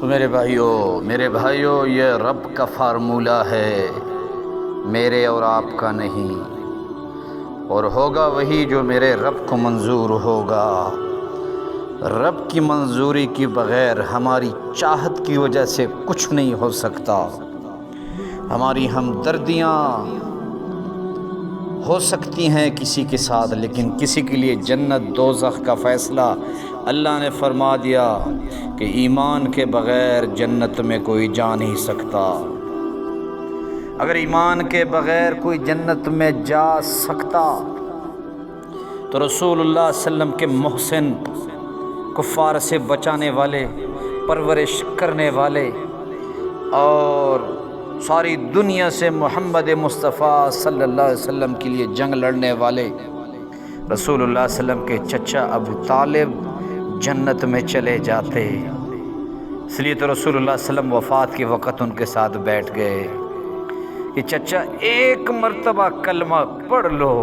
تو میرے بھائیوں یہ رب کا فارمولہ ہے، میرے اور آپ کا نہیں، اور ہوگا وہی جو میرے رب کو منظور ہوگا۔ رب کی منظوری کے بغیر ہماری چاہت کی وجہ سے کچھ نہیں ہو سکتا۔ ہماری ہمدردیاں ہو سکتی ہیں کسی کے ساتھ، لیکن کسی کے لیے جنت دوزخ کا فیصلہ اللہ نے فرما دیا کہ ایمان کے بغیر جنت میں کوئی جا نہیں سکتا۔ اگر ایمان کے بغیر کوئی جنت میں جا سکتا تو رسول اللہ صلی اللہ علیہ وسلم کے محسن، کفار سے بچانے والے، پرورش کرنے والے، اور ساری دنیا سے محمد مصطفیٰ صلی اللہ علیہ وسلم کے لیے جنگ لڑنے والے رسول اللہ صلی اللہ علیہ وسلم کے چچا ابو طالب جنت میں چلے جاتے۔ اس لیے تو رسول اللہ صلی اللہ علیہ وسلم وفات کے وقت ان کے ساتھ بیٹھ گئے کہ چچا ایک مرتبہ کلمہ پڑھ لو،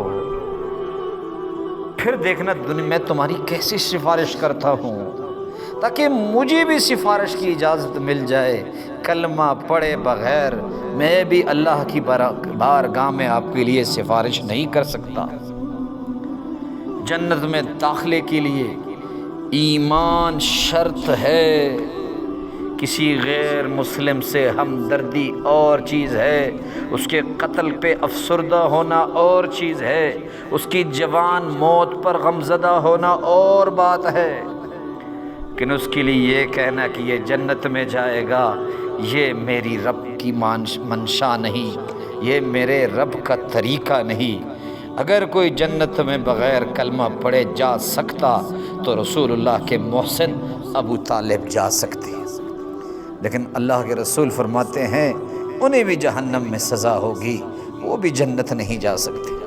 پھر دیکھنا دنیا میں تمہاری کیسی سفارش کرتا ہوں، تاکہ مجھے بھی سفارش کی اجازت مل جائے۔ کلمہ پڑھے بغیر میں بھی اللہ کی بارگاہ میں آپ کے لیے سفارش نہیں کر سکتا۔ جنت میں داخلے کے لیے ایمان شرط ہے، کسی غیر مسلم سے ہمدردی اور چیز ہے، اس کے قتل پہ افسردہ ہونا اور چیز ہے، اس کی جوان موت پر غمزدہ ہونا اور بات ہے، لیکن اس کے لیے یہ کہنا کہ یہ جنت میں جائے گا، یہ میری رب کی منشا نہیں، یہ میرے رب کا طریقہ نہیں۔ اگر کوئی جنت میں بغیر کلمہ پڑھے جا سکتا تو رسول اللہ کے محسن ابو طالب جا سکتے، لیکن اللہ کے رسول فرماتے ہیں انہیں بھی جہنم میں سزا ہوگی، وہ بھی جنت نہیں جا سکتے۔